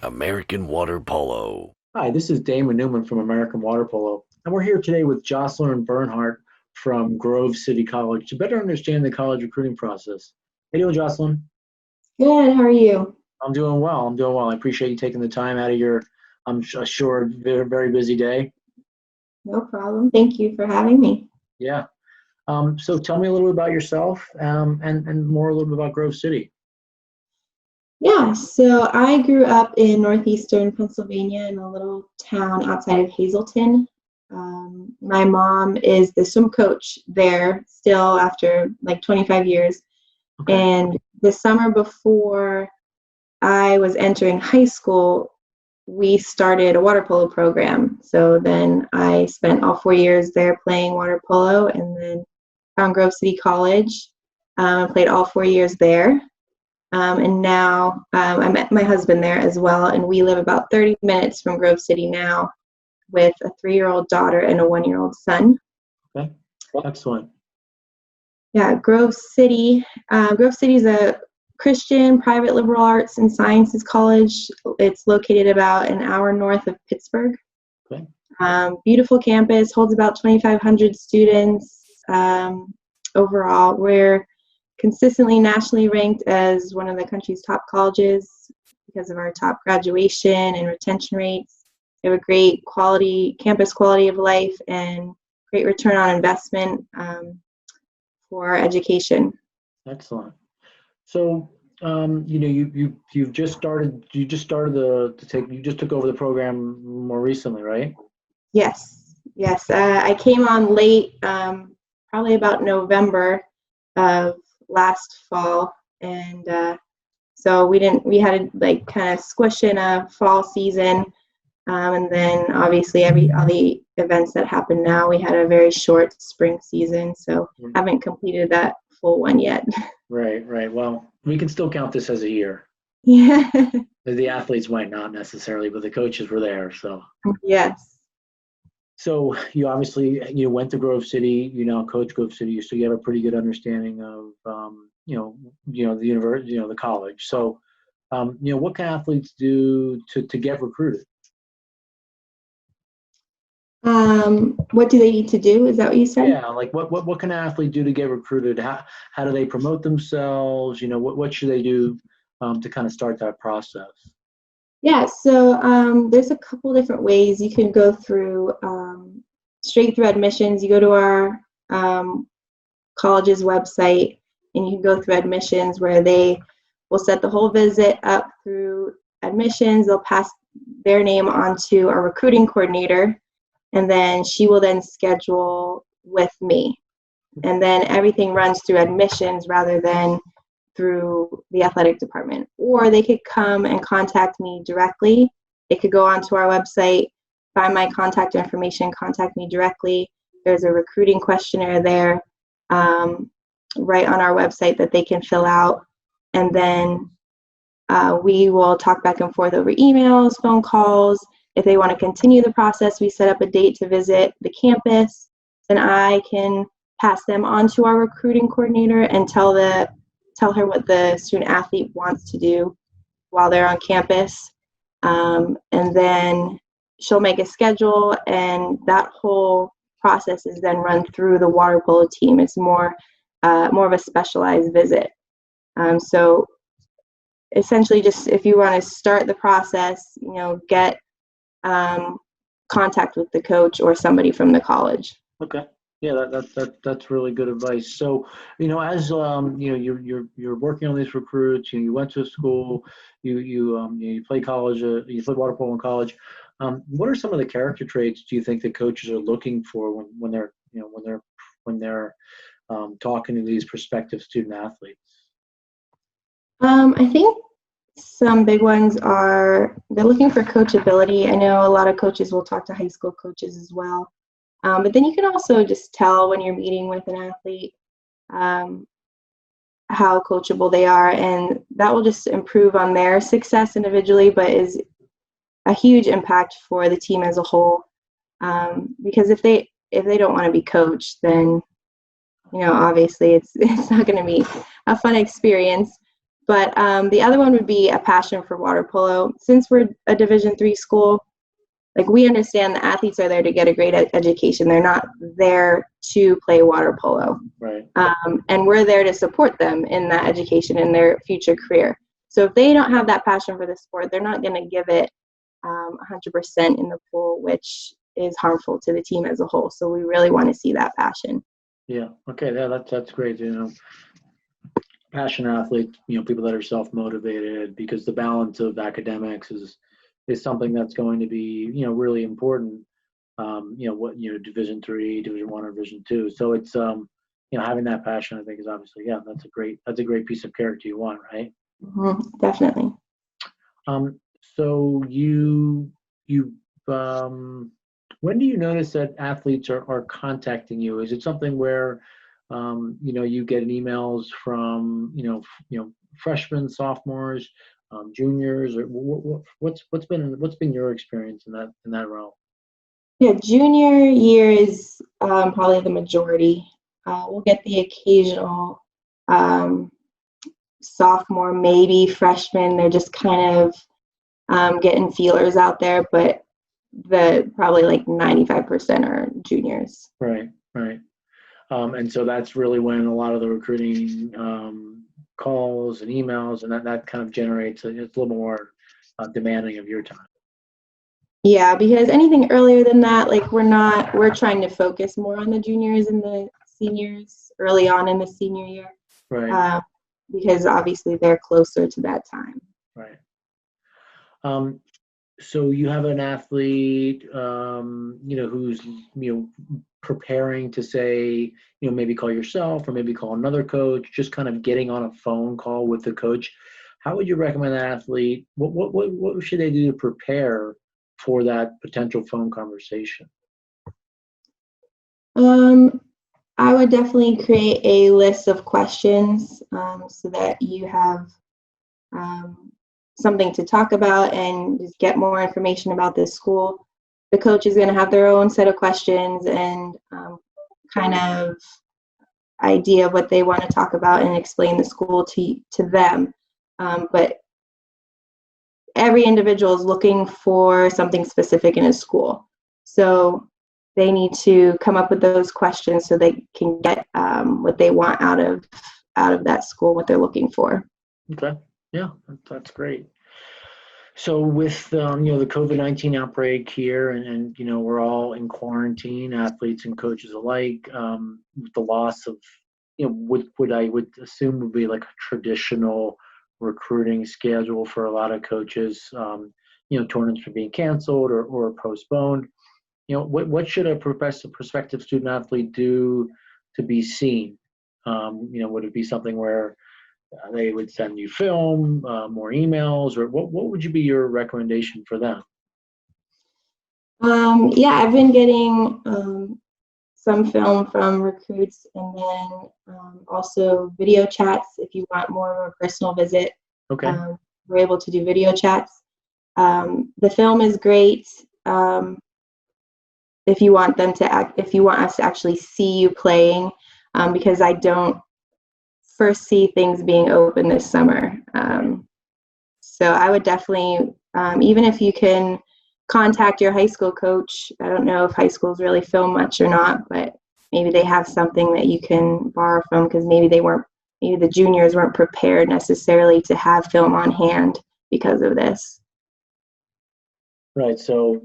American Water Polo. Hi, this is Damon Newman from American Water Polo, and we're here today with Jocelyn and Bernhardt from Grove City College to better understand the college recruiting process. How you doing, Jocelyn? Good. How are you? I'm doing well. I'm doing well. I appreciate you taking the time out of your, sure, very, very busy day. No problem. Thank you for having me. Yeah. So tell me a little bit about yourself, and more a little bit about Grove City. Yeah, so I grew up in northeastern Pennsylvania in a little town outside of Hazleton. My mom is the swim coach there still after like 25 years. Okay. And the summer before I was entering high school, we started a water polo program. So then I spent all 4 years there playing water polo and then found Grove City College. I played all 4 years there. And now I met my husband there as well, and we live about 30 minutes from Grove City now with a 3-year-old daughter and a 1-year-old son. Okay. Excellent. Yeah, Grove City. Grove City is a Christian private liberal arts and sciences college. It's located about an hour north of Pittsburgh. Okay. Beautiful campus, holds about 2,500 students overall. We're consistently nationally ranked as one of the country's top colleges because of our top graduation and retention rates. We have a great campus quality of life and great return on investment for our education. Excellent. So, you just took over the program more recently, right? Yes. I came on late, probably about November of last fall, and so we had to like kind of squish in a fall season, and then obviously all the events that happen now, we had a very short spring season, so haven't completed that full one yet. Right. Well, we can still count this as a year. Yeah. The athletes might not necessarily, but the coaches were there. So Yes. So you obviously went to Grove City. You now coach Grove City, so you have a pretty good understanding of the university, the college. So what can athletes do to get recruited? What do they need to do? Is that what you said? Yeah, like what can an athlete do to get recruited? How do they promote themselves? What should they do to kind of start that process? Yeah, so there's a couple different ways you can go through, straight through admissions. You go to our college's website and you can go through admissions where they will set the whole visit up through admissions. They'll pass their name on to our recruiting coordinator, and then she will then schedule with me. And then everything runs through admissions rather than through the athletic department. Or they could come and contact me directly. They could go onto our website, find my contact information, contact me directly. There's a recruiting questionnaire there right on our website that they can fill out. And then we will talk back and forth over emails, phone calls. If they want to continue the process, we set up a date to visit the campus. Then I can pass them on to our recruiting coordinator and tell her what the student athlete wants to do while they're on campus. And then she'll make a schedule, and that whole process is then run through the water polo team. It's more of a specialized visit. So essentially, just if you want to start the process, get contact with the coach or somebody from the college. Okay. Yeah, that's really good advice. So, as you're working on these recruits, you went to school, you play college, you played water polo in college. What are some of the character traits do you think that coaches are looking for when they're talking to these prospective student athletes? I think some big ones are they're looking for coachability. I know a lot of coaches will talk to high school coaches as well. But then you can also just tell when you're meeting with an athlete how coachable they are, and that will just improve on their success individually, but is a huge impact for the team as a whole. Because if they don't want to be coached, then obviously it's not going to be a fun experience. But the other one would be a passion for water polo. Since we're a Division III school, like, we understand the athletes are there to get a great education. They're not there to play water polo. Right. And we're there to support them in that education in their future career. So if they don't have that passion for the sport, they're not going to give it 100% in the pool, which is harmful to the team as a whole. So we really want to see that passion. Yeah. Okay. Yeah, that's great. Passionate athletes, people that are self-motivated, because the balance of academics is something that's going to be, really important. Division III, Division I, or Division II. So it's, having that passion, I think, is obviously, that's a great piece of character you want, right? Definitely. So you when do you notice that athletes are contacting you? Is it something where you get emails from freshmen, sophomores, juniors, or what's been your experience in that realm? Yeah, junior year is probably the majority. We'll get the occasional sophomore, maybe freshman. They're just kind of getting feelers out there, but probably like 95% are juniors. Right. And so that's really when a lot of the recruiting calls and emails, and that kind of generates it's a little more demanding of your time. Yeah, because anything earlier than that, like, we're trying to focus more on the juniors and the seniors early on in the senior year. Right. Because obviously they're closer to that time. Right. So you have an athlete, who's, preparing to say, maybe call yourself or maybe call another coach, just kind of getting on a phone call with the coach. How would you recommend that athlete? What should they do to prepare for that potential phone conversation? I would definitely create a list of questions so that you have something to talk about and just get more information about this school. The coach is going to have their own set of questions and kind of idea of what they want to talk about and explain the school to them. But every individual is looking for something specific in a school. So they need to come up with those questions so they can get what they want out of that school, what they're looking for. Okay. Yeah, that's great. So with the COVID-19 outbreak here, and we're all in quarantine, athletes and coaches alike, with the loss of what I would assume would be like a traditional recruiting schedule for a lot of coaches. Tournaments are being canceled or postponed. What should a prospective student athlete do to be seen? Would it be something where they would send you film, more emails, or what would be your recommendation for them? Yeah, I've been getting some film from recruits, and then also video chats if you want more of a personal visit. Okay. We're able to do video chats. The film is great if you want us to actually see you playing, because I don't foresee things being open this summer. So I would definitely, even if you can contact your high school coach. I don't know if high schools really film much or not, but maybe they have something that you can borrow from, because maybe the juniors weren't prepared necessarily to have film on hand because of this. Right. So,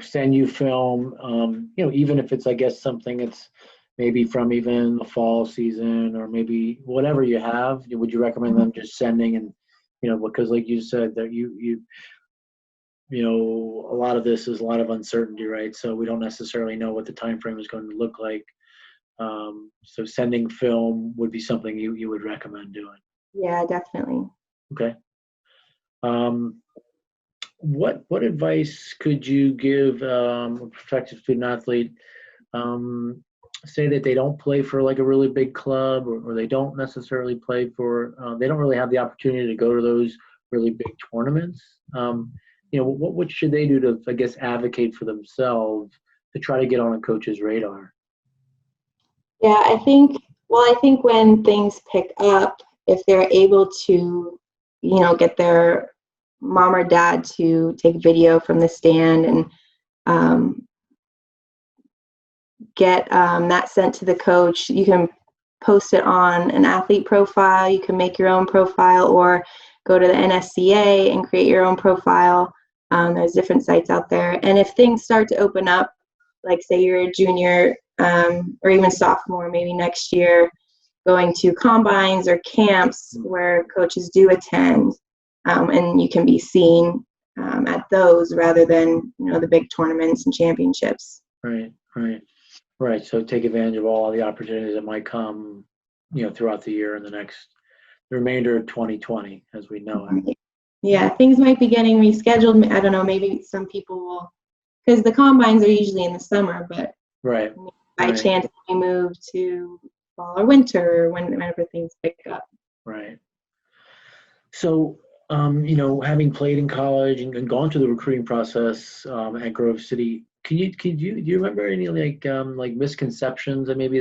send you film, even if it's, I guess, something that's maybe from even the fall season or maybe whatever you have, would you recommend them just sending? And, because like you said, that a lot of this is a lot of uncertainty, right? So we don't necessarily know what the time frame is going to look like. So sending film would be something you would recommend doing. Yeah, definitely. Okay. What advice could you give a prospective student athlete? Say that they don't play for like a really big club, or they don't necessarily play for, they don't really have the opportunity to go to those really big tournaments. What should they do to, I guess, advocate for themselves to try to get on a coach's radar? Yeah, I think when things pick up if they're able to, get their mom or dad to take video from the stand and get that sent to the coach. You can post it on an athlete profile. You can make your own profile or go to the NSCA and create your own profile. There's different sites out there. And if things start to open up, like say you're a junior or even sophomore, maybe next year, going to combines or camps where coaches do attend, and you can be seen at those rather than, the big tournaments and championships. Right. So take advantage of all the opportunities that might come, throughout the year and the remainder of 2020 as we know it. Yeah, things might be getting rescheduled. I don't know, maybe some people will, because the combines are usually in the summer, but by chance we move to fall or winter whenever things pick up. Right. So, having played in college and gone through the recruiting process at Grove City, do you remember any like misconceptions that maybe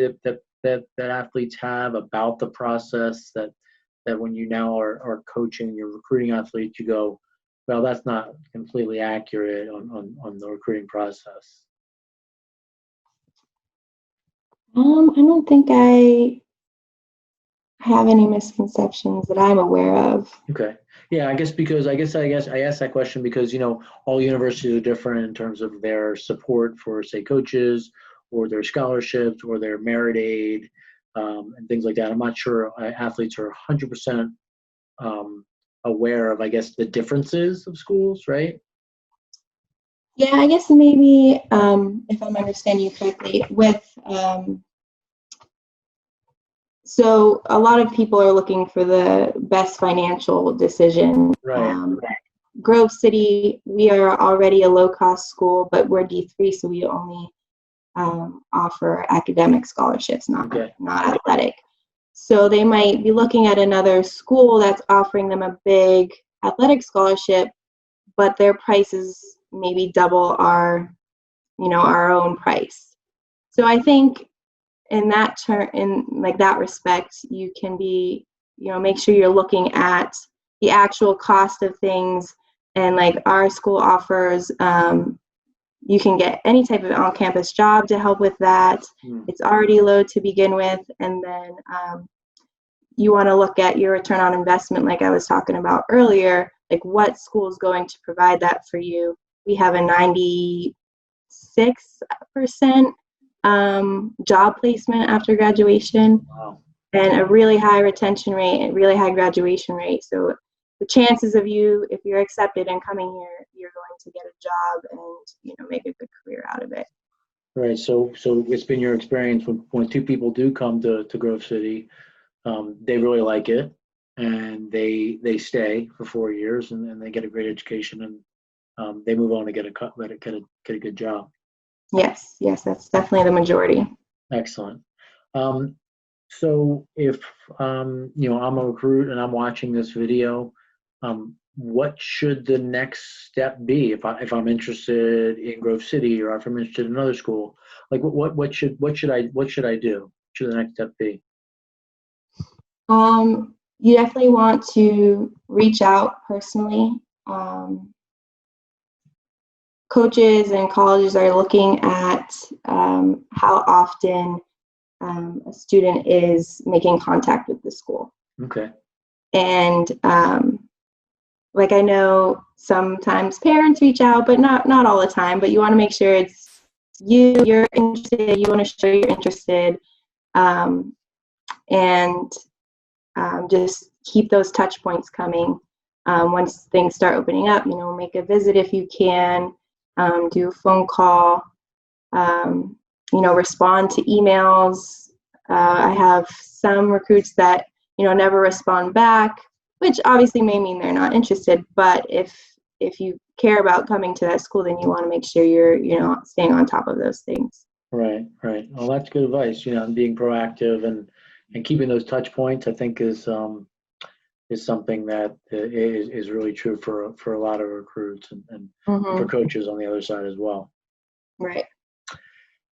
that athletes have about the process that when you now are coaching, you're recruiting athletes, you go, well, that's not completely accurate on the recruiting process? I don't think I have any misconceptions that I'm aware of. Okay. Yeah, I guess I asked that question because, all universities are different in terms of their support for, say, coaches or their scholarships or their merit aid and things like that. I'm not sure athletes are 100% aware of, I guess, the differences of schools, right? Yeah, I guess maybe if I'm understanding you correctly, with so a lot of people are looking for the best financial decision. Right. Grove City, we are already a low-cost school, but we're D3, so we only offer academic scholarships, not athletic. So they might be looking at another school that's offering them a big athletic scholarship, but their price is maybe double our own price. So I think in that that respect, you can be, make sure you're looking at the actual cost of things. And like our school offers, you can get any type of on-campus job to help with that. It's already low to begin with. And then you want to look at your return on investment, like I was talking about earlier, like what school is going to provide that for you. We have a 96% job placement after graduation. Wow. And a really high retention rate and really high graduation rate. So the chances of you, if you're accepted and coming here, you're going to get a job and make a good career out of it. Right. So it's been your experience when two people do come to Grove City, they really like it and they stay for 4 years and they get a great education and they move on to get a good job. Yes, that's definitely the majority. Excellent. So if I'm a recruit and I'm watching this video, what should the next step be if I'm interested in Grove City or if I'm interested in another school? Like what should I do? What should the next step be? You definitely want to reach out personally. Coaches and colleges are looking at how often a student is making contact with the school. Okay. And like I know sometimes parents reach out, but not all the time. But you want to make sure it's you're interested. You want to show you're interested, and just keep those touch points coming. Once things start opening up, make a visit if you can. Do a phone call. Respond to emails. I have some recruits that never respond back, which obviously may mean they're not interested. But if you care about coming to that school, then you want to make sure you're staying on top of those things. Right. Well, that's good advice. Being proactive and keeping those touch points, I think is something that is really true for a lot of recruits and for coaches on the other side as well. Right.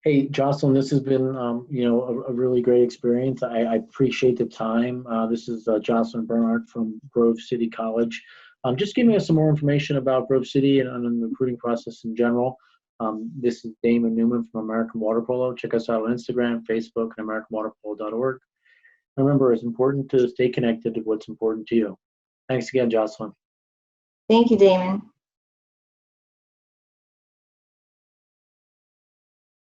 Hey, Jocelyn, this has been, a really great experience. I appreciate the time. This is Jocelyn Bernhardt from Grove City College. Just giving us some more information about Grove City and the recruiting process in general. This is Damon Newman from American Water Polo. Check us out on Instagram, Facebook, and AmericanWaterPolo.org. Remember, it's important to stay connected to what's important to you. Thanks again, Jocelyn. Thank you, Damon.